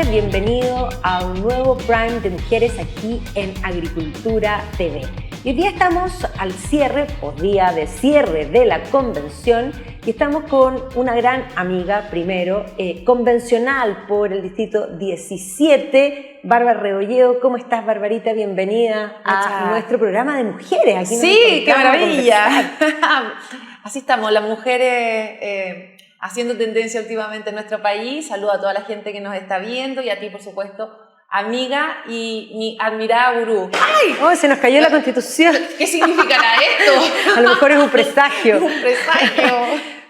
tardes, bienvenido a un nuevo Prime de Mujeres aquí en Agricultura TV. Y hoy día estamos al cierre, por día de cierre de la convención, y estamos con una gran amiga, primero, convencional por el distrito 17, Bárbara Rebolledo. ¿Cómo estás, Barbarita? Bienvenida a nuestro programa de mujeres. Aquí sí, qué maravilla. Así estamos, las mujeres haciendo tendencia últimamente en nuestro país. Saludo a toda la gente que nos está viendo y a ti, por supuesto, amiga y mi admirada gurú. ¡Ay! Oh, se nos cayó la Constitución. ¿Qué significará esto? A lo mejor es un presagio. Un presagio.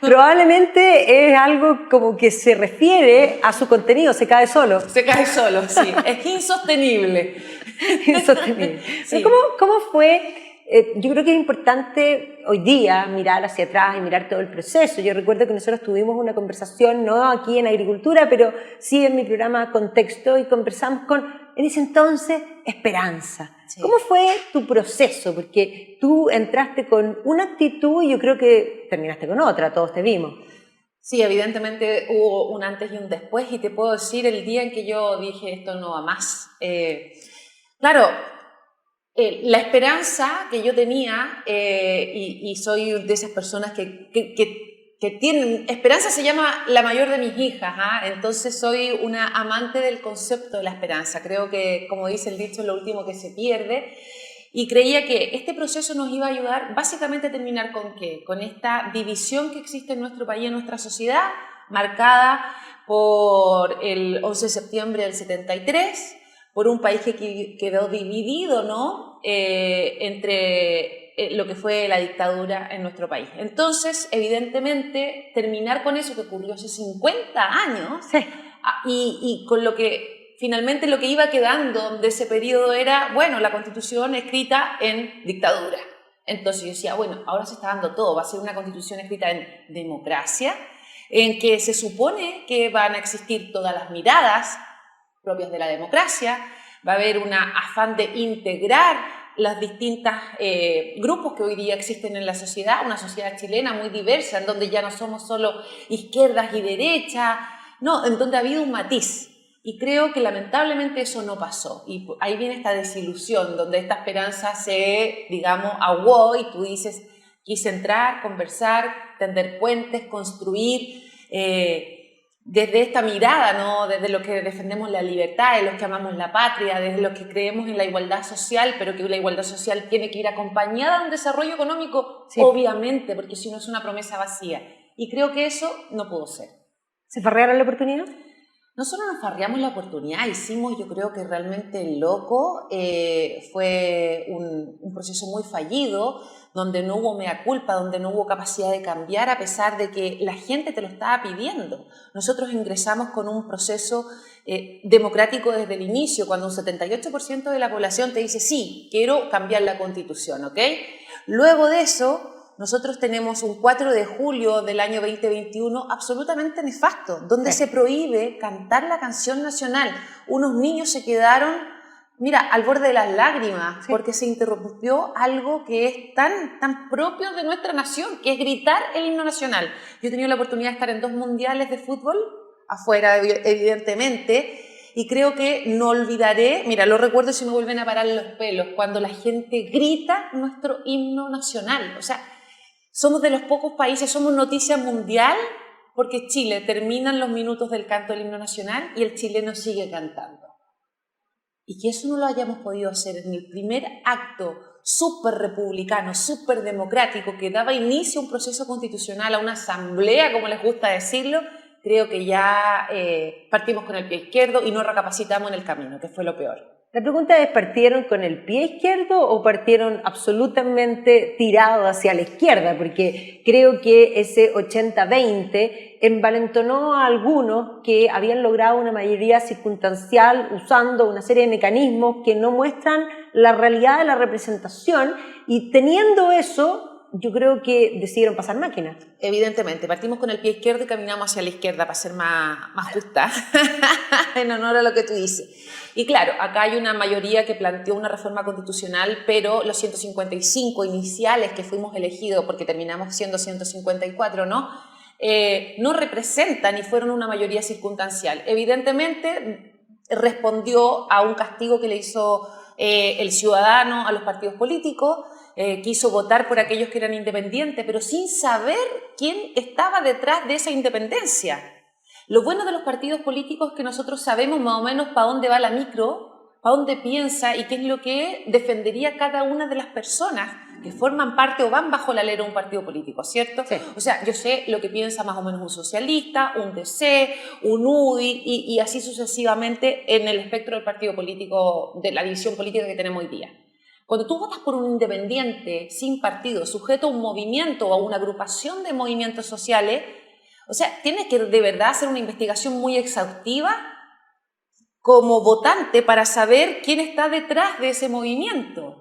Probablemente es algo como que se refiere a su contenido, se cae solo. Se cae solo, sí. Es insostenible. Insostenible. Sí. ¿Cómo fue? Yo creo que es importante hoy día mirar hacia atrás y mirar todo el proceso. Yo recuerdo que nosotros tuvimos una conversación, no aquí en Agricultura, pero sí en mi programa Contexto, y conversamos con, en ese entonces, Esperanza. Sí. ¿Cómo fue tu proceso? Porque tú entraste con una actitud y yo creo que terminaste con otra, todos te vimos. Sí, evidentemente hubo un antes y un después, y te puedo decir el día en que yo dije esto no va más. Claro, la esperanza que yo tenía, y soy de esas personas que tienen, esperanza se llama la mayor de mis hijas, entonces soy una amante del concepto de la esperanza. Creo que, como dice el dicho, es lo último que se pierde, y creía que este proceso nos iba a ayudar básicamente a terminar ¿con qué? Con esta división que existe en nuestro país, en nuestra sociedad, marcada por el 11 de septiembre del 73, por un país que quedó dividido, ¿no? Entre lo que fue la dictadura en nuestro país. Entonces, evidentemente, terminar con eso que ocurrió hace 50 años, sí. y con lo que finalmente lo que iba quedando de ese periodo era, bueno, la Constitución escrita en dictadura. Entonces yo decía, bueno, ahora se está dando todo, va a ser una Constitución escrita en democracia, en que se supone que van a existir todas las miradas propias de la democracia, va a haber un afán de integrar los distintos grupos que hoy día existen en la sociedad, una sociedad chilena muy diversa, en donde ya no somos solo izquierdas y derechas, no, en donde ha habido un matiz. Y creo que lamentablemente eso no pasó. Y ahí viene esta desilusión, donde esta esperanza se, digamos, aguó, y tú dices, quise entrar, conversar, tender puentes, construir, desde esta mirada, ¿no? Desde los que defendemos la libertad, de los que amamos la patria, desde los que creemos en la igualdad social, pero que la igualdad social tiene que ir acompañada de un desarrollo económico, sí. Obviamente, porque si no es una promesa vacía. Y creo que eso no pudo ser. ¿Se farrearon la oportunidad? No solo nos farreamos la oportunidad, hicimos, yo creo que realmente loco, fue un proceso muy fallido, donde no hubo mea culpa, donde no hubo capacidad de cambiar, a pesar de que la gente te lo estaba pidiendo. Nosotros ingresamos con un proceso democrático desde el inicio, cuando un 78% de la población te dice, sí, quiero cambiar la Constitución, ¿ok? Luego de eso, nosotros tenemos un 4 de julio del año 2021 absolutamente nefasto, donde se prohíbe cantar la canción nacional. Unos niños se quedaron, mira, al borde de las lágrimas, porque se interrumpió algo que es tan propio de nuestra nación, que es gritar el himno nacional. Yo he tenido la oportunidad de estar en 2 mundiales de fútbol, afuera evidentemente, y creo que no olvidaré, mira, lo recuerdo y se me vuelven a parar los pelos, cuando la gente grita nuestro himno nacional. O sea, somos de los pocos países, somos noticia mundial, porque Chile terminan los minutos del canto del himno nacional y el chileno sigue cantando. Y que eso no lo hayamos podido hacer en el primer acto súper republicano, súper democrático, que daba inicio a un proceso constitucional, a una asamblea, como les gusta decirlo, creo que ya partimos con el pie izquierdo y no recapacitamos en el camino, que fue lo peor. La pregunta es, ¿partieron con el pie izquierdo o partieron absolutamente tirados hacia la izquierda? Porque creo que ese 80-20 envalentonó a algunos que habían logrado una mayoría circunstancial usando una serie de mecanismos que no muestran la realidad de la representación, y teniendo eso, yo creo que decidieron pasar máquina. Evidentemente, partimos con el pie izquierdo y caminamos hacia la izquierda para ser más justa, en honor a lo que tú dices. Y claro, acá hay una mayoría que planteó una reforma constitucional, pero los 155 iniciales que fuimos elegidos, porque terminamos siendo 154, no representan y fueron una mayoría circunstancial. Evidentemente, respondió a un castigo que le hizo el ciudadano a los partidos políticos, quiso votar por aquellos que eran independientes, pero sin saber quién estaba detrás de esa independencia. Lo bueno de los partidos políticos es que nosotros sabemos más o menos para dónde va la micro, para dónde piensa y qué es lo que defendería cada una de las personas que forman parte o van bajo la alero de un partido político, ¿cierto? Sí. O sea, yo sé lo que piensa más o menos un socialista, un DC, un UDI y así sucesivamente en el espectro del partido político, de la división política que tenemos hoy día. Cuando tú votas por un independiente sin partido, sujeto a un movimiento o a una agrupación de movimientos sociales, o sea, tienes que de verdad hacer una investigación muy exhaustiva como votante para saber quién está detrás de ese movimiento.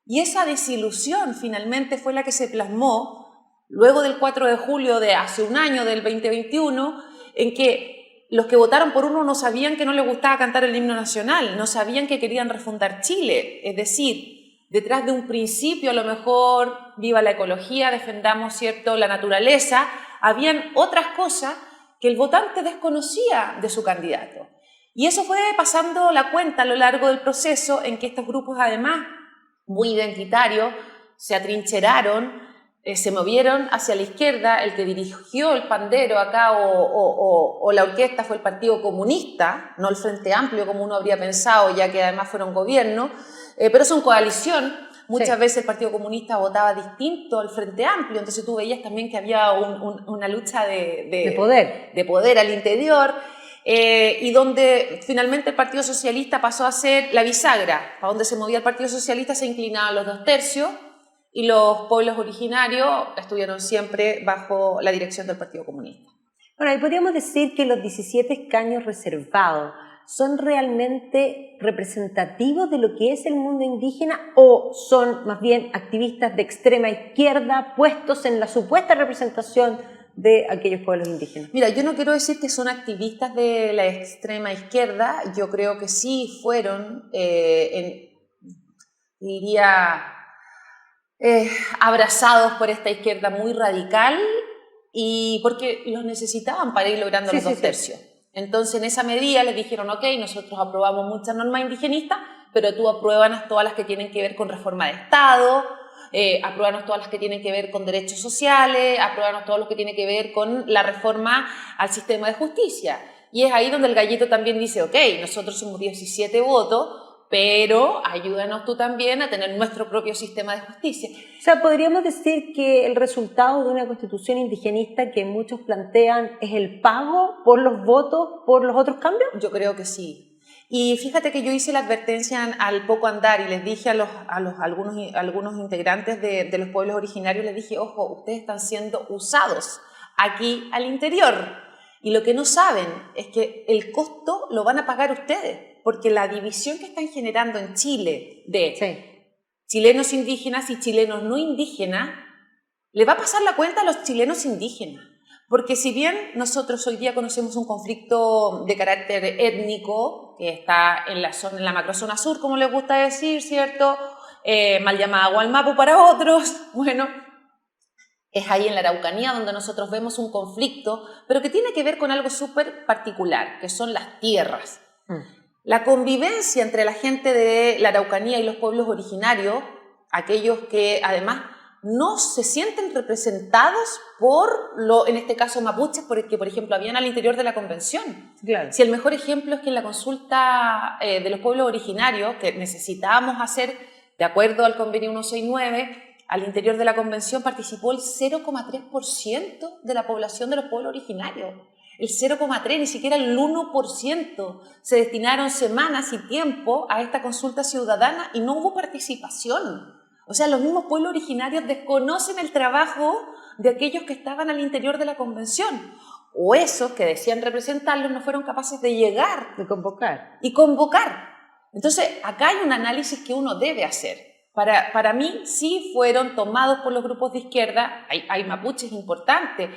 Y esa desilusión finalmente fue la que se plasmó luego del 4 de julio de hace un año, del 2021, en que los que votaron por uno no sabían que no les gustaba cantar el himno nacional, no sabían que querían refundar Chile. Es decir, detrás de un principio, a lo mejor, viva la ecología, defendamos, ¿cierto?, la naturaleza, habían otras cosas que el votante desconocía de su candidato. Y eso fue pasando la cuenta a lo largo del proceso en que estos grupos, además, muy identitarios, se atrincheraron, se movieron hacia la izquierda. El que dirigió el pandero acá o la orquesta fue el Partido Comunista, no el Frente Amplio como uno habría pensado, ya que además fueron gobierno, pero son coalición. Muchas veces el Partido Comunista votaba distinto al Frente Amplio, entonces tú veías también que había una lucha de poder al interior. Y donde finalmente el Partido Socialista pasó a ser la bisagra, para donde se movía el Partido Socialista se inclinaban los 2/3 y los pueblos originarios estuvieron siempre bajo la dirección del Partido Comunista. Bueno, y podríamos decir que los 17 escaños reservados son realmente representativos de lo que es el mundo indígena o son más bien activistas de extrema izquierda puestos en la supuesta representación de aquellos pueblos indígenas. Mira, yo no quiero decir que son activistas de la extrema izquierda, yo creo que sí fueron, abrazados por esta izquierda muy radical y porque los necesitaban para ir logrando los 2/3. Entonces, en esa medida les dijeron, ok, nosotros aprobamos muchas normas indigenistas, pero tú apruébanos todas las que tienen que ver con reforma de Estado, apruébanos todas las que tienen que ver con derechos sociales, apruébanos todo lo que tiene que ver con la reforma al sistema de justicia. Y es ahí donde el gallito también dice, ok, nosotros somos 17 votos, pero ayúdanos tú también a tener nuestro propio sistema de justicia. O sea, podríamos decir que el resultado de una constitución indigenista que muchos plantean es el pago por los votos por los otros cambios. Yo creo que sí. Y fíjate que yo hice la advertencia al poco andar y les dije a algunos integrantes de los pueblos originarios, les dije, ojo, ustedes están siendo usados aquí al interior. Y lo que no saben es que el costo lo van a pagar ustedes, porque la división que están generando en Chile de chilenos indígenas y chilenos no indígenas, le va a pasar la cuenta a los chilenos indígenas. Porque si bien nosotros hoy día conocemos un conflicto de carácter étnico que está en la macrozona sur, como les gusta decir, ¿cierto? Mal llamada Gualmapu para otros, bueno, es ahí en la Araucanía donde nosotros vemos un conflicto, pero que tiene que ver con algo súper particular, que son las tierras. La convivencia entre la gente de la Araucanía y los pueblos originarios, aquellos que además no se sienten representados por, en este caso, mapuches, porque, por ejemplo, habían al interior de la convención. Claro. Si el mejor ejemplo es que en la consulta de los pueblos originarios, que necesitábamos hacer de acuerdo al convenio 169, al interior de la convención participó el 0,3% de la población de los pueblos originarios. El 0,3%, ni siquiera el 1%. Se destinaron semanas y tiempo a esta consulta ciudadana y no hubo participación. O sea, los mismos pueblos originarios desconocen el trabajo de aquellos que estaban al interior de la convención. O esos que decían representarlos no fueron capaces de llegar. De convocar. Y convocar. Entonces, acá hay un análisis que uno debe hacer. Para mí, sí fueron tomados por los grupos de izquierda. Hay mapuches importantes.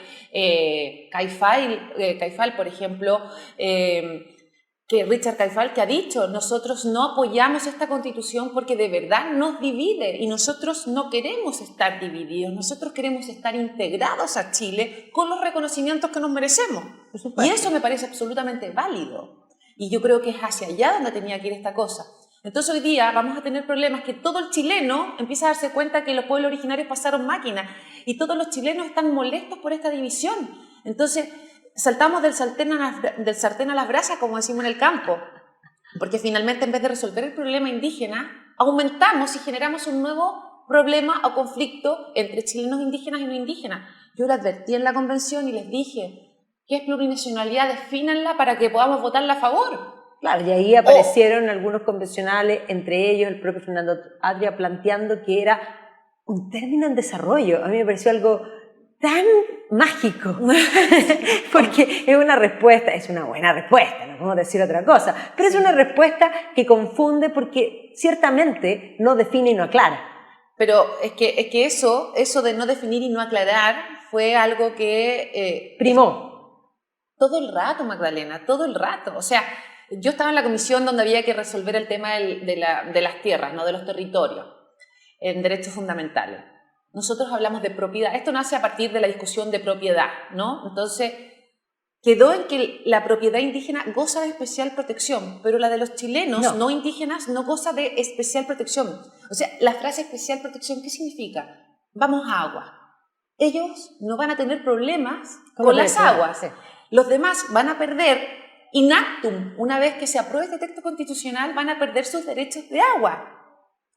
Caifal, por ejemplo, que Richard Caifal, que ha dicho, nosotros no apoyamos esta constitución porque de verdad nos divide y nosotros no queremos estar divididos, nosotros queremos estar integrados a Chile con los reconocimientos que nos merecemos. Y eso me parece absolutamente válido. Y yo creo que es hacia allá donde tenía que ir esta cosa. Entonces hoy día vamos a tener problemas que todo el chileno empieza a darse cuenta que los pueblos originarios pasaron máquina y todos los chilenos están molestos por esta división. Entonces saltamos del sartén a las brasas, como decimos en el campo, porque finalmente en vez de resolver el problema indígena, aumentamos y generamos un nuevo problema o conflicto entre chilenos indígenas y no indígenas. Yo lo advertí en la convención y les dije, ¿qué es plurinacionalidad? Defínanla para que podamos votarla a favor. Claro, y ahí aparecieron algunos convencionales, entre ellos el propio Fernando Atria, planteando que era un término en desarrollo. A mí me pareció algo tan mágico, porque es una respuesta, es una buena respuesta, no podemos decir otra cosa, pero es una respuesta que confunde porque ciertamente no define y no aclara. Pero es que eso de no definir y no aclarar fue algo que... primó. Todo el rato, Magdalena, todo el rato. O sea, yo estaba en la comisión donde había que resolver el tema de las tierras, ¿no? De los territorios, en derechos fundamentales. Nosotros hablamos de propiedad. Esto nace a partir de la discusión de propiedad, ¿no? Entonces, quedó en que la propiedad indígena goza de especial protección, pero la de los chilenos no indígenas no goza de especial protección. O sea, la frase especial protección, ¿qué significa? Vamos a agua. Ellos no van a tener problemas con las aguas. Sí. Los demás van a perder in actum. Una vez que se apruebe este texto constitucional, van a perder sus derechos de agua.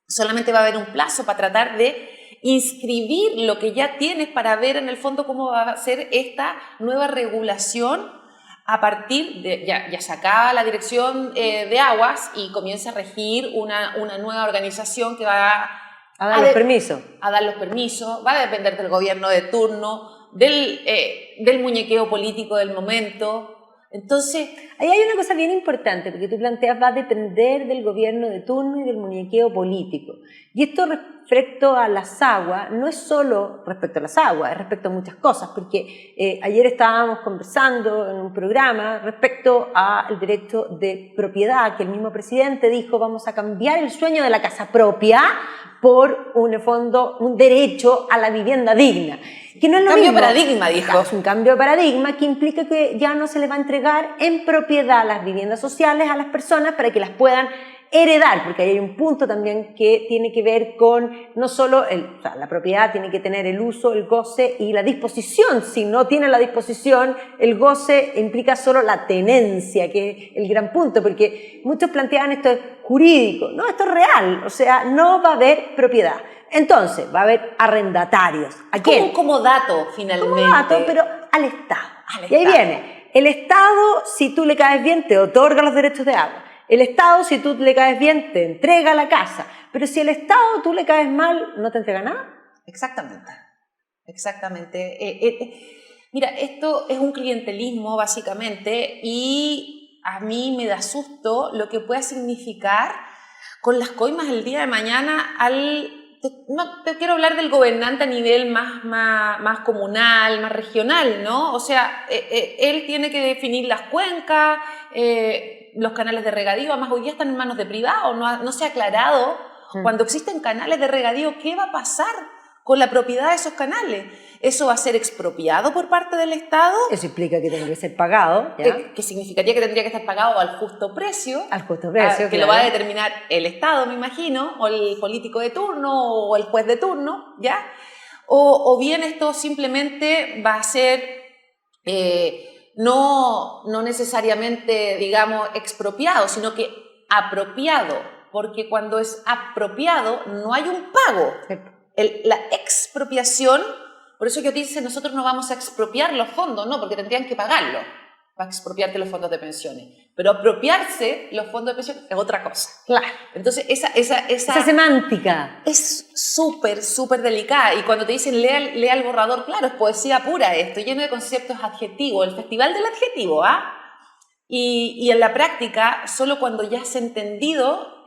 Solamente va a haber un plazo para tratar de inscribir lo que ya tienes para ver en el fondo cómo va a ser esta nueva regulación a partir de, ya se acaba la dirección de aguas y comienza a regir una nueva organización que va a dar los permisos. A dar los permisos, va a depender del gobierno de turno, del muñequeo político del momento. Entonces, ahí hay una cosa bien importante, porque tú planteas va a depender del gobierno de turno y del muñequeo político. Y esto respecto a las aguas, no es solo respecto a las aguas, es respecto a muchas cosas, porque ayer estábamos conversando en un programa respecto al derecho de propiedad, que el mismo presidente dijo, vamos a cambiar el sueño de la casa propia por un derecho a la vivienda digna. Que no es lo cambio mismo. De paradigma, dijo. Es un cambio de paradigma que implica que ya no se le va a entregar en propiedad las viviendas sociales a las personas para que las puedan heredar, porque ahí hay un punto también que tiene que ver con no solo la propiedad tiene que tener el uso, el goce y la disposición. Si no tiene la disposición, el goce implica solo la tenencia, que es el gran punto, porque muchos plantean esto es jurídico. No, esto es real, o sea, no va a haber propiedad. Entonces, va a haber arrendatarios. ¿A quién? Como dato, finalmente. Como dato, pero al Estado. Y ahí viene. El Estado, si tú le caes bien, te otorga los derechos de agua. El Estado, si tú le caes bien, te entrega la casa. Pero si el Estado tú le caes mal, ¿no te entrega nada? Exactamente. Mira, esto es un clientelismo, básicamente, y a mí me da susto lo que pueda significar con las coimas el día de mañana no te quiero hablar del gobernante a nivel más comunal, más regional, ¿no? O sea, él tiene que definir las cuencas, los canales de regadío, además hoy día están en manos de privados, no se ha aclarado cuando existen canales de regadío, ¿qué va a pasar con la propiedad de esos canales? ¿Eso va a ser expropiado por parte del Estado? Eso implica que tiene que ser pagado, ¿ya? Que significaría que tendría que estar pagado al justo precio. Al justo precio, que claro. Lo va a determinar el Estado, me imagino, o el político de turno, o el juez de turno, ¿ya? O bien esto simplemente va a ser no necesariamente, digamos, expropiado, sino que apropiado, porque cuando es apropiado no hay un pago. Sí. La expropiación, por eso yo te dice, nosotros no vamos a expropiar los fondos, no, porque tendrían que pagarlo para expropiarte los fondos de pensiones. Pero apropiarse los fondos de pensiones es otra cosa. Claro. Entonces, esa semántica es súper delicada. Y cuando te dicen lea el borrador, claro, es poesía pura esto, lleno de conceptos adjetivos, el festival del adjetivo, ¿ah? Y en la práctica, solo cuando ya has entendido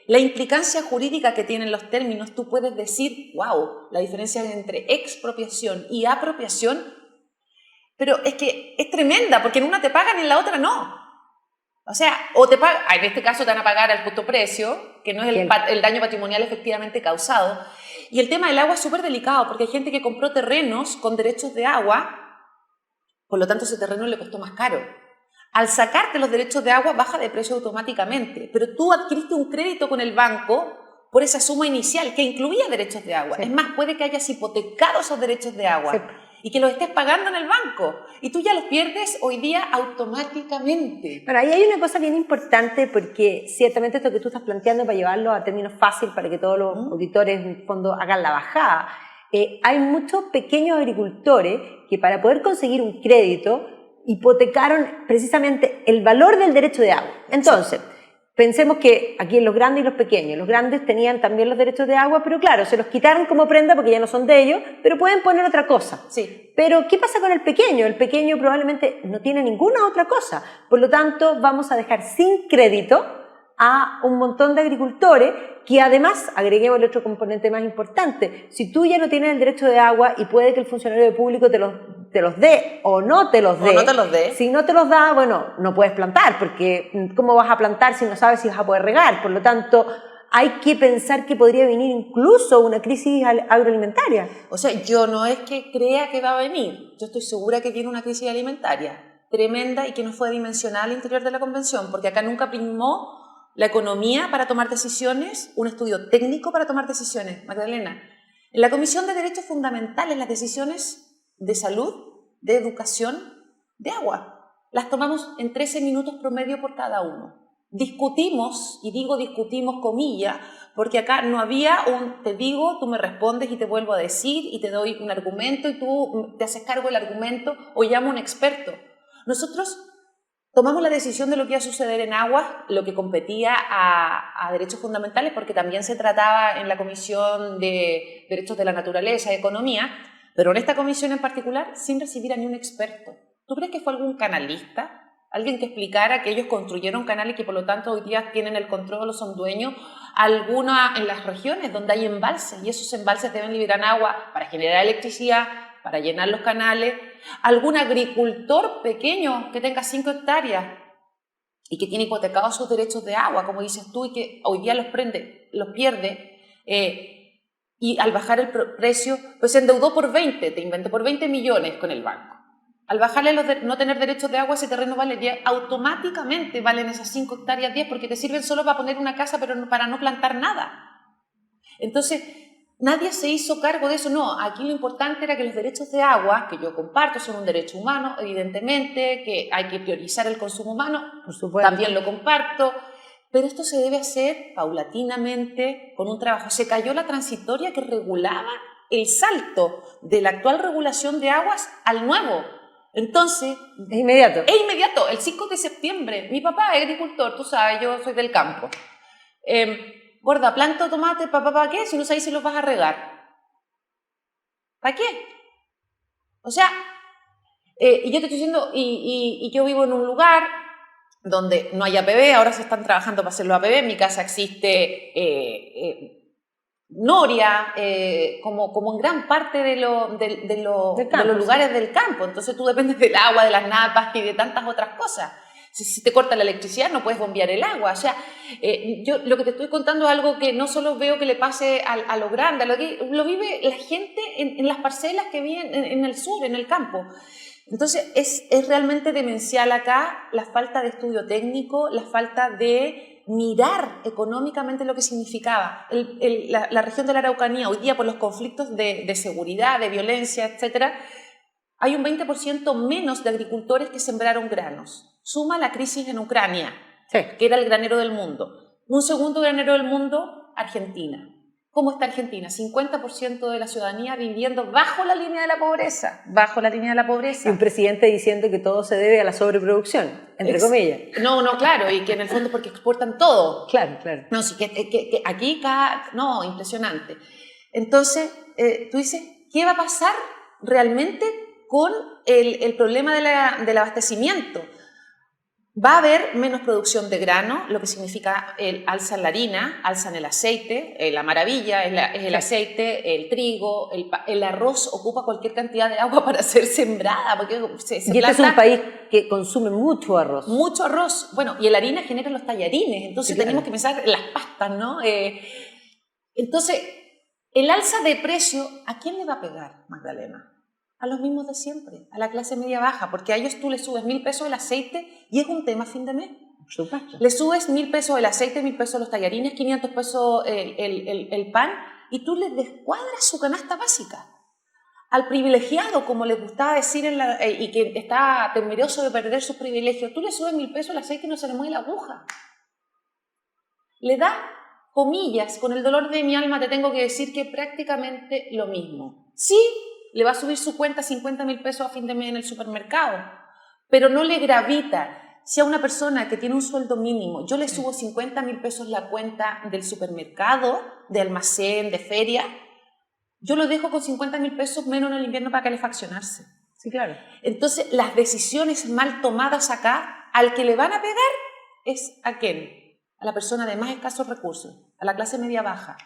la implicancia jurídica que tienen los términos, tú puedes decir, wow, la diferencia entre expropiación y apropiación, pero es que es tremenda, porque en una te pagan y en la otra no. O sea, o te pagan, en este caso te van a pagar al justo precio, que no es el daño patrimonial efectivamente causado. Y el tema del agua es súper delicado, porque hay gente que compró terrenos con derechos de agua, por lo tanto ese terreno le costó más caro. Al sacarte los derechos de agua, baja de precio automáticamente, pero tú adquiriste un crédito con el banco por esa suma inicial que incluía derechos de agua. Sí. Es más, puede que hayas hipotecado esos derechos de agua. Sí. Y que los estés pagando en el banco. Y tú ya los pierdes hoy día automáticamente. Bueno, ahí hay una cosa bien importante porque ciertamente esto que tú estás planteando para llevarlo a términos fáciles para que todos los auditores en el fondo hagan la bajada. Hay muchos pequeños agricultores que para poder conseguir un crédito hipotecaron precisamente el valor del derecho de agua. Entonces, pensemos que aquí en los grandes y los pequeños, los grandes tenían también los derechos de agua, pero claro, se los quitaron como prenda porque ya no son de ellos, pero pueden poner otra cosa. Sí. Pero, ¿qué pasa con el pequeño? El pequeño probablemente no tiene ninguna otra cosa. Por lo tanto, vamos a dejar sin crédito a un montón de agricultores que además, agreguemos el otro componente más importante, si tú ya no tienes el derecho de agua y puede que el funcionario público te los dé o no te los dé. O no te los dé. Si no te los da, bueno, no puedes plantar, porque ¿cómo vas a plantar si no sabes si vas a poder regar? Por lo tanto, hay que pensar que podría venir incluso una crisis agroalimentaria. O sea, yo no es que crea que va a venir, yo estoy segura que viene una crisis alimentaria tremenda y que no fue dimensionada al interior de la convención, porque acá nunca primó la economía para tomar decisiones, un estudio técnico para tomar decisiones. Magdalena, en la Comisión de Derechos Fundamentales, las decisiones de salud, de educación, de agua, las tomamos en 13 minutos promedio por cada uno. Discutimos, y digo discutimos comillas, porque acá no había un te digo, tú me respondes y te vuelvo a decir y te doy un argumento y tú te haces cargo del argumento o llamo a un experto. Nosotros tomamos la decisión de lo que iba a suceder en aguas, lo que competía a derechos fundamentales, porque también se trataba en la Comisión de Derechos de la Naturaleza y Economía, pero en esta comisión en particular sin recibir a ni un experto. ¿Tú crees que fue algún canalista? Alguien que explicara que ellos construyeron canales y que por lo tanto hoy día tienen el control o son dueños, alguna en las regiones donde hay embalses y esos embalses deben liberar agua para generar electricidad, para llenar los canales, algún agricultor pequeño que tenga 5 hectáreas y que tiene hipotecados sus derechos de agua, como dices tú, y que hoy día los pierde, y al bajar el precio, pues se endeudó por 20, te invento, por 20 millones con el banco. Al bajarle no tener derechos de agua, ese terreno vale 10, automáticamente valen esas 5 hectáreas 10 porque te sirven solo para poner una casa, pero para no plantar nada. Entonces, nadie se hizo cargo de eso. No, aquí lo importante era que los derechos de agua, que yo comparto, son un derecho humano, evidentemente, que hay que priorizar el consumo humano, por supuesto, también lo comparto, pero esto se debe hacer paulatinamente, con un trabajo. Se cayó la transitoria que regulaba el salto de la actual regulación de aguas al nuevo. Entonces, es inmediato. Es inmediato, el 5 de septiembre. Mi papá es agricultor, tú sabes, yo soy del campo. Gorda, planto tomate, ¿para qué? Si no sabes si los vas a regar. ¿Para qué? O sea, y yo te estoy diciendo, y yo vivo en un lugar donde no hay APB, ahora se están trabajando para hacerlo APB, en mi casa existe noria, como en gran parte de los lugares del campo. Entonces tú dependes del agua, de las napas y de tantas otras cosas. Si te corta la electricidad no puedes bombear el agua. O sea, yo lo que te estoy contando es algo que no solo veo que le pase a lo grande, lo vive la gente en las parcelas que viven en el sur, en el campo. Entonces es realmente demencial acá la falta de estudio técnico, la falta de mirar económicamente lo que significaba. La región de la Araucanía hoy día por los conflictos de seguridad, de violencia, etcétera, hay un 20% menos de agricultores que sembraron granos. Suma la crisis en Ucrania, sí, que era el granero del mundo. Un segundo granero del mundo, Argentina. ¿Cómo está Argentina? 50% de la ciudadanía viviendo bajo la línea de la pobreza. Bajo la línea de la pobreza. Y un presidente diciendo que todo se debe a la sobreproducción, entre comillas. No, claro, y que en el fondo porque exportan todo. Claro. No, sí, que aquí no, impresionante. Entonces, tú dices, ¿qué va a pasar realmente con el problema del abastecimiento? Va a haber menos producción de grano, lo que significa el alza en la harina, alza en el aceite, la maravilla es el aceite, el trigo, el arroz ocupa cualquier cantidad de agua para ser sembrada. Porque y este es un país que consume mucho arroz. Mucho arroz. Bueno, y la harina genera los tallarines, entonces sí, tenemos que pensar en las pastas, ¿no? Entonces, el alza de precio, ¿a quién le va a pegar, Magdalena? A los mismos de siempre, a la clase media baja, porque a ellos tú les subes 1.000 pesos el aceite y es un tema a fin de mes. Por supuesto. Le subes 1.000 pesos el aceite, 1.000 pesos los tallarines, 500 pesos el pan y tú les descuadras su canasta básica. Al privilegiado, como les gustaba decir y que está temeroso de perder sus privilegios, tú le subes 1.000 pesos el aceite y no se le mueve la aguja. Le da, comillas, con el dolor de mi alma te tengo que decir que prácticamente lo mismo. Sí, le va a subir su cuenta 50.000 pesos a fin de mes en el supermercado, pero no le gravita. Si a una persona que tiene un sueldo mínimo, yo le subo 50.000 pesos la cuenta del supermercado, de almacén, de feria, yo lo dejo con 50.000 pesos menos en el invierno para calefaccionarse. Sí, claro. Entonces, las decisiones mal tomadas acá, al que le van a pegar es ¿a quién? A la persona de más escasos recursos, a la clase media baja.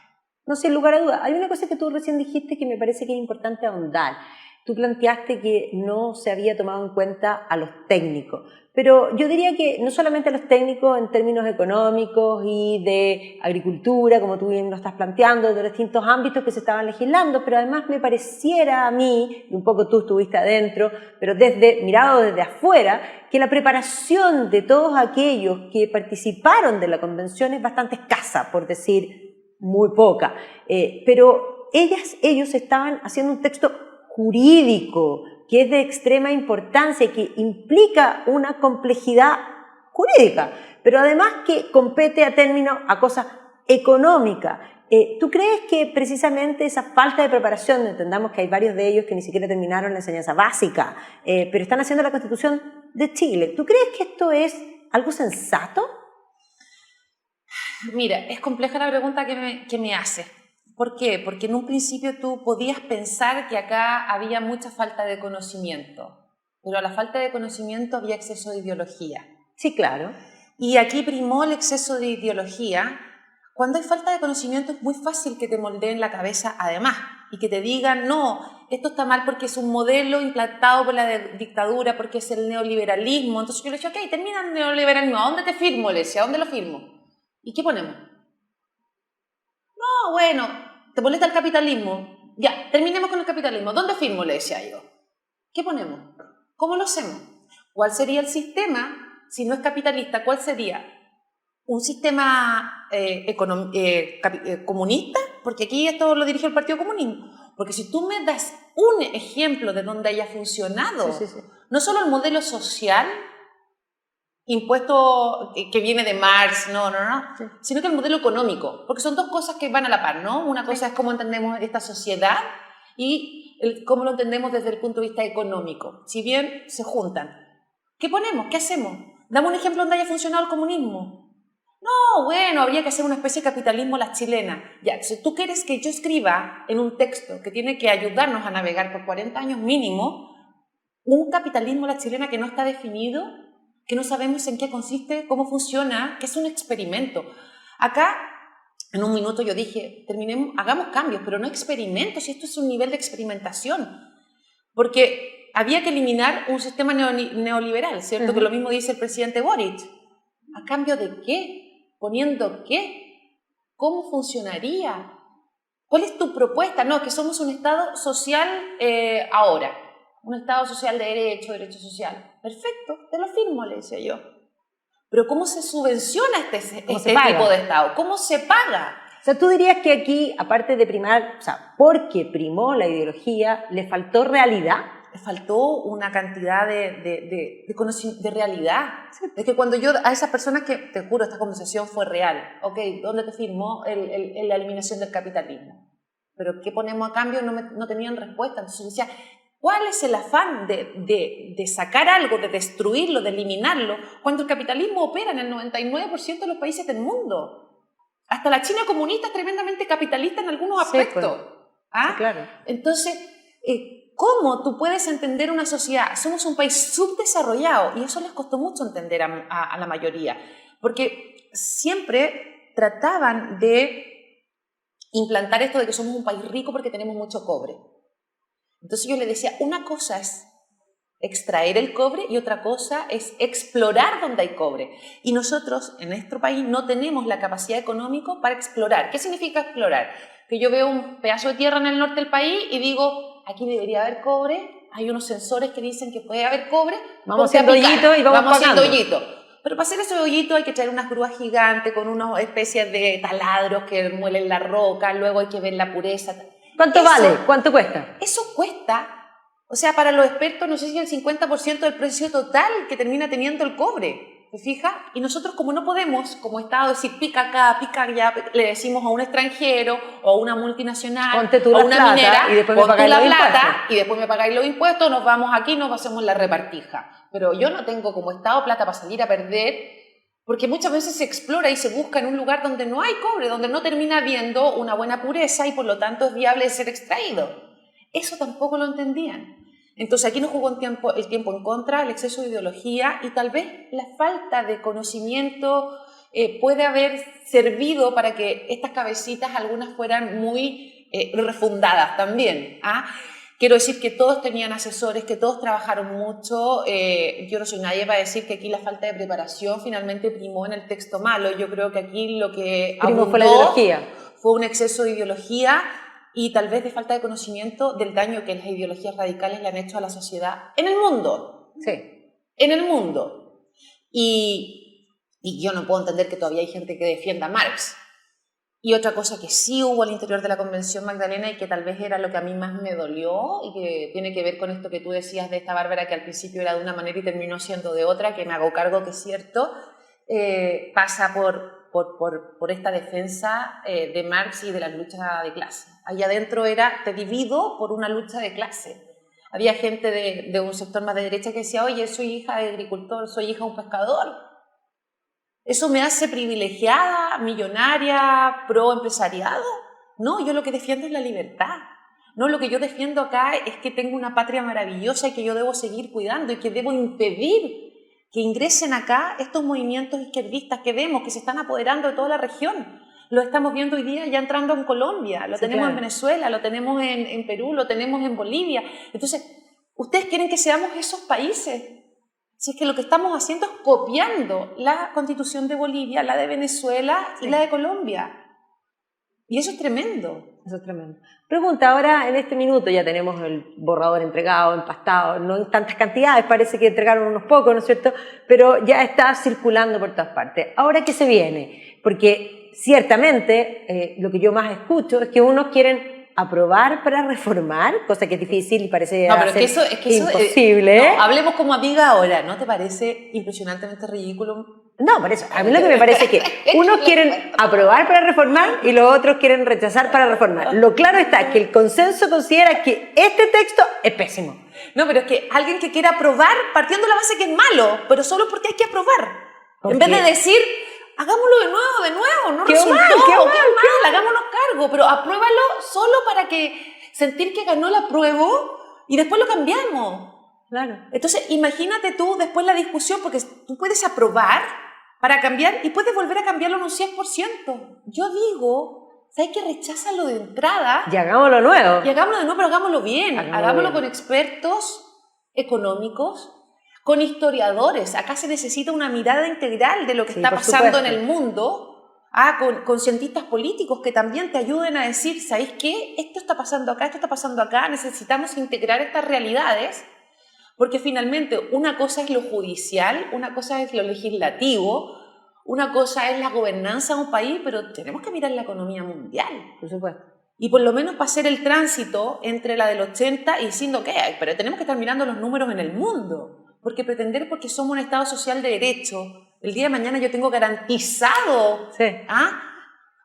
No, sin lugar a dudas. Hay una cosa que tú recién dijiste que me parece que es importante ahondar. Tú planteaste que no se había tomado en cuenta a los técnicos, pero yo diría que no solamente a los técnicos en términos económicos y de agricultura, como tú bien lo estás planteando, de los distintos ámbitos que se estaban legislando, pero además me pareciera a mí, y un poco tú estuviste adentro, pero mirado desde afuera, que la preparación de todos aquellos que participaron de la convención es bastante escasa, por decir muy poca, pero ellos estaban haciendo un texto jurídico que es de extrema importancia y que implica una complejidad jurídica, pero además que compete a cosas económicas. ¿Tú crees que precisamente esa falta de preparación, entendamos que hay varios de ellos que ni siquiera terminaron la enseñanza básica, pero están haciendo la Constitución de Chile, ¿tú crees que esto es algo sensato? Mira, es compleja la pregunta que me haces. ¿Por qué? Porque en un principio tú podías pensar que acá había mucha falta de conocimiento, pero a la falta de conocimiento había exceso de ideología. Sí, claro. Y aquí primó el exceso de ideología. Cuando hay falta de conocimiento es muy fácil que te moldeen la cabeza además y que te digan, no, esto está mal porque es un modelo implantado por la dictadura, porque es el neoliberalismo. Entonces yo le dije, ok, termina el neoliberalismo, ¿a dónde te firmo? Le decía, ¿a dónde lo firmo? ¿Y qué ponemos? No, bueno, ¿te molesta el capitalismo? Ya, terminemos con el capitalismo. ¿Dónde firmo? Le decía yo. ¿Qué ponemos? ¿Cómo lo hacemos? ¿Cuál sería el sistema? Si no es capitalista, ¿cuál sería? ¿Un sistema comunista? Porque aquí esto lo dirige el Partido Comunismo. Porque si tú me das un ejemplo de donde haya funcionado, Sí. no solo el modelo social, impuesto que viene de Marx, no, sí, sino que el modelo económico, porque son dos cosas que van a la par, ¿no? Una cosa es cómo entendemos esta sociedad y cómo lo entendemos desde el punto de vista económico. Si bien se juntan. ¿Qué ponemos? ¿Qué hacemos? Dame un ejemplo donde haya funcionado el comunismo. No, bueno, habría que hacer una especie de capitalismo a la chilena. Ya, si tú quieres que yo escriba en un texto que tiene que ayudarnos a navegar por 40 años mínimo, un capitalismo a la chilena que no está definido, que no sabemos en qué consiste, cómo funciona, que es un experimento. Acá, en un minuto yo dije, hagamos cambios, pero no experimentos, y esto es un nivel de experimentación. Porque había que eliminar un sistema neoliberal, ¿cierto? Que lo mismo dice el presidente Boric. ¿A cambio de qué? ¿Poniendo qué? ¿Cómo funcionaría? ¿Cuál es tu propuesta? No, que somos un Estado social ahora. Un Estado social de derecho social. Perfecto, te lo firmo, le decía yo. Pero ¿cómo se subvenciona este tipo de Estado? ¿Cómo se paga? O sea, tú dirías que aquí, aparte de primar, o sea, porque primó la ideología, ¿le faltó realidad? Le faltó una cantidad de realidad. Sí. Es que cuando yo, a esas personas que, te juro, esta conversación fue real. Ok, ¿dónde te firmó la eliminación del capitalismo? Pero ¿qué ponemos a cambio? No tenían respuesta. Entonces yo decía, ¿cuál es el afán de sacar algo, de destruirlo, de eliminarlo, cuando el capitalismo opera en el 99% de los países del mundo? Hasta la China comunista es tremendamente capitalista en algunos aspectos. Pues. ¿Ah? Sí, claro. Entonces, ¿cómo tú puedes entender una sociedad? Somos un país subdesarrollado y eso les costó mucho entender a la mayoría, porque siempre trataban de implantar esto de que somos un país rico porque tenemos mucho cobre. Entonces yo le decía, una cosa es extraer el cobre y otra cosa es explorar donde hay cobre. Y nosotros en nuestro país no tenemos la capacidad económica para explorar. ¿Qué significa explorar? Que yo veo un pedazo de tierra en el norte del país y digo, aquí debería haber cobre, hay unos sensores que dicen que puede haber cobre, vamos haciendo hoyito y vamos haciendo pagando. hoyito. Pero para hacer ese hoyito hay que traer unas grúas gigantes con unas especies de taladros que muelen la roca, luego hay que ver la pureza. ¿Cuánto vale? ¿Cuánto cuesta? Eso cuesta, o sea, para los expertos, no sé si el 50% del precio total que termina teniendo el cobre. ¿Te fijas? Y nosotros, como no podemos, como Estado, decir pica acá, pica allá, le decimos a un extranjero o a una multinacional ponte tú o a la una plata, minera, y después me pon tú pagáis la los plata impuestos. y después me pagáis los impuestos, nos vamos aquí, nos hacemos la repartija. Pero yo no tengo como Estado plata para salir a perder, porque muchas veces se explora y se busca en un lugar donde no hay cobre, donde no termina habiendo una buena pureza y por lo tanto es viable de ser extraído. Eso tampoco lo entendían. Entonces aquí nos jugó el tiempo en contra, el exceso de ideología y tal vez la falta de conocimiento puede haber servido para que estas cabecitas, algunas fueran muy refundadas también. ¿Ah? Quiero decir que todos tenían asesores, que todos trabajaron mucho. Yo no soy nadie para decir que aquí la falta de preparación finalmente primó en el texto malo. Yo creo que aquí lo que Primo fue la abundó ideología. fue un exceso de ideología y tal vez de falta de conocimiento del daño que las ideologías radicales le han hecho a la sociedad en el mundo. Sí. En el mundo. Y yo no puedo entender que todavía hay gente que defienda a Marx. Y otra cosa que sí hubo al interior de la Convención, Magdalena, y que tal vez era lo que a mí más me dolió, y que tiene que ver con esto que tú decías de esta Bárbara, que al principio era de una manera y terminó siendo de otra, que me hago cargo que es cierto, pasa por esta defensa de Marx y de la lucha de clase. Allá adentro era, te divido por una lucha de clase. Había gente de un sector más de derecha que decía, oye, soy hija de agricultor, soy hija de un pescador. ¿Eso me hace privilegiada, millonaria, pro empresariado? No, yo lo que defiendo es la libertad. No, lo que yo defiendo acá es que tengo una patria maravillosa y que yo debo seguir cuidando y que debo impedir que ingresen acá estos movimientos izquierdistas que vemos, que se están apoderando de toda la región. Lo estamos viendo hoy día ya entrando en Colombia, lo tenemos en Venezuela, lo tenemos en Perú, lo tenemos en Bolivia. Entonces, ¿ustedes quieren que seamos esos países? Si es que lo que estamos haciendo es copiando la Constitución de Bolivia, la de Venezuela y la de Colombia. Y eso es tremendo. Eso es tremendo. Pregunta, ahora en este minuto ya tenemos el borrador entregado, empastado, no en tantas cantidades, parece que entregaron unos pocos, ¿no es cierto? Pero ya está circulando por todas partes. ¿Ahora qué se viene? Porque ciertamente lo que yo más escucho es que unos quieren aprobar para reformar, cosa que es difícil y parece imposible. No, hablemos como amiga ahora, ¿no te parece impresionantemente ridículo? No, por eso, a mí lo que me parece es que unos quieren aprobar para reformar y los otros quieren rechazar para reformar. Lo claro está que el consenso considera que este texto es pésimo. No, pero es que alguien que quiera aprobar partiendo de la base que es malo, pero solo porque hay que aprobar. En vez de decir, hagámoslo de nuevo, no resultó, qué mal, hagámonos cargo, pero apruébalo solo para que sentir que ganó el apruebo y después lo cambiamos. Claro. Entonces, imagínate tú después la discusión, porque tú puedes aprobar para cambiar y puedes volver a cambiarlo en un 100%. Yo digo, ¿sabes qué? Recházalo de entrada. Y hagámoslo nuevo. Y hagámoslo de nuevo, pero hagámoslo bien. Hagámoslo con expertos económicos, con historiadores. Acá se necesita una mirada integral de lo que está pasando en el mundo, con cientistas políticos que también te ayuden a decir, ¿sabéis qué? Esto está pasando acá, necesitamos integrar estas realidades, porque finalmente una cosa es lo judicial, una cosa es lo legislativo, una cosa es la gobernanza de un país, pero tenemos que mirar la economía mundial. Por supuesto. Y por lo menos para hacer el tránsito entre la del 80 y diciendo que pero tenemos que estar mirando los números en el mundo. Porque pretender porque somos un Estado social de derecho, el día de mañana yo tengo garantizado. Sí.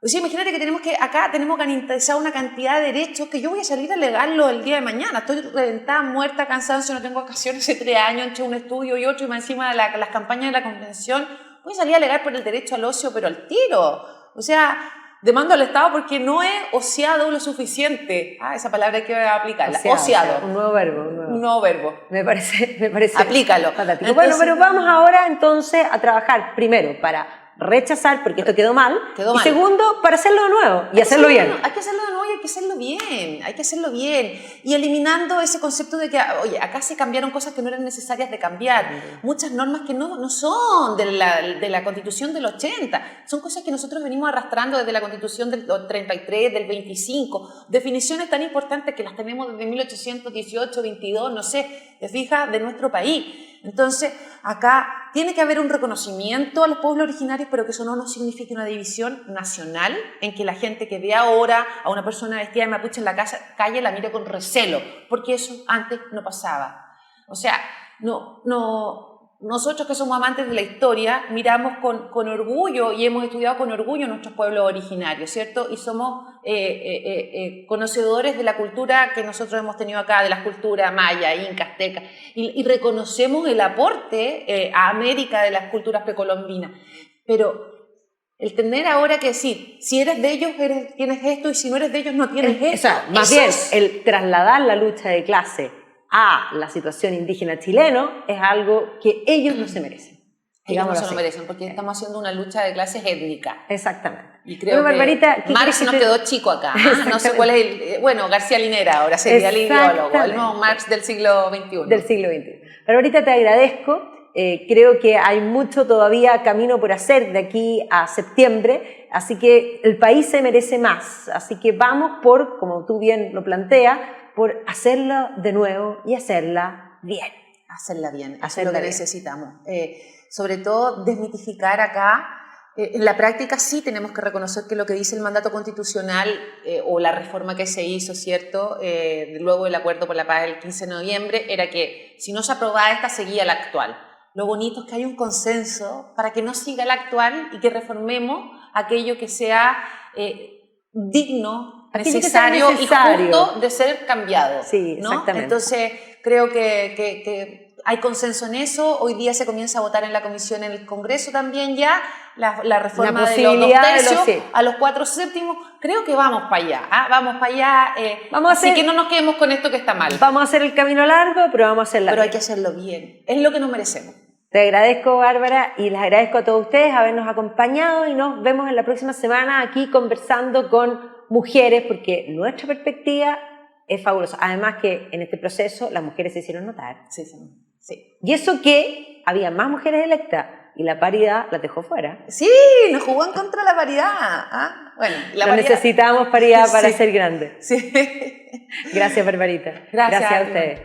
O sea, imagínate que acá tenemos garantizado una cantidad de derechos que yo voy a salir a alegarlo el día de mañana. Estoy reventada, muerta, cansancio, no tengo vacaciones hace 3 años entre un estudio y otro y más encima de las campañas de la convención. Voy a salir a alegar por el derecho al ocio, pero al tiro. O sea, demando al Estado porque no he ociado lo suficiente. Esa palabra hay que aplicarla. Ociado. Un nuevo verbo. Un nuevo verbo. Me parece aplícalo. Fantástico. Entonces, bueno, pero vamos ahora entonces a trabajar primero para rechazar porque esto quedó mal. Quedó y mal. segundo, para hacerlo de nuevo y hacerlo bien. Hay que hacerlo de nuevo y hay que hacerlo bien. Hay que hacerlo bien. Y eliminando ese concepto de que, oye, acá se cambiaron cosas que no eran necesarias de cambiar. Muchas normas que no son de la Constitución del 80. Son cosas que nosotros venimos arrastrando desde la Constitución del 33, del 25. Definiciones tan importantes que las tenemos desde 1818, 22, no sé, te fijas, de nuestro país. Entonces, acá tiene que haber un reconocimiento a los pueblos originarios, pero que eso no nos signifique una división nacional en que la gente que ve ahora a una persona vestida de mapuche en la calle la mire con recelo, porque eso antes no pasaba. O sea, nosotros que somos amantes de la historia miramos con orgullo y hemos estudiado con orgullo nuestros pueblos originarios, ¿cierto? Y somos conocedores de la cultura que nosotros hemos tenido acá, de las culturas maya, inca, azteca, y reconocemos el aporte a América de las culturas precolombinas. Pero el tener ahora que decir, si eres de ellos tienes esto y si no eres de ellos no tienes esto. O sea, más bien, el trasladar la lucha de clase a la situación indígena chileno es algo que ellos no se merecen. Ellos no se lo merecen porque estamos haciendo una lucha de clases étnica. Exactamente. Y creo que Barbarita, Marx nos quedó chico acá. No sé cuál es el... Bueno, García Linera ahora sería el ideólogo, el nuevo Marx del siglo XXI. Del siglo XXI. Barbarita, te agradezco. Creo que hay mucho todavía camino por hacer de aquí a septiembre, así que el país se merece más. Así que vamos por, como tú bien lo planteas, por hacerla de nuevo y hacerla bien. Hacerla bien, eso es lo que necesitamos. Sobre todo, desmitificar acá. En la práctica sí tenemos que reconocer que lo que dice el mandato constitucional o la reforma que se hizo, ¿cierto? Luego del acuerdo por la paz del 15 de noviembre, era que si no se aprobaba esta, seguía la actual. Lo bonito es que hay un consenso para que no siga la actual y que reformemos aquello que sea digno, necesario y justo de ser cambiado. Sí, ¿no? exactamente. Entonces, creo que hay consenso en eso. Hoy día se comienza a votar en la comisión, en el Congreso también ya, la reforma de los 2 tercios a los 4/7. Creo que vamos para allá. Vamos para allá. Así que no nos quedemos con esto que está mal. Vamos a hacer el camino largo, pero vamos a hacerlo bien. Pero hay que hacerlo bien. Es lo que nos merecemos. Te agradezco, Bárbara, y les agradezco a todos ustedes habernos acompañado y nos vemos en la próxima semana aquí conversando con mujeres, porque nuestra perspectiva es fabulosa. Además que en este proceso las mujeres se hicieron notar. Sí. Y eso que había más mujeres electas y la paridad las dejó fuera. Sí, nos jugó en contra la paridad. Bueno, necesitamos paridad para ser grande. Sí. Gracias, Barbarita. Gracias a ustedes.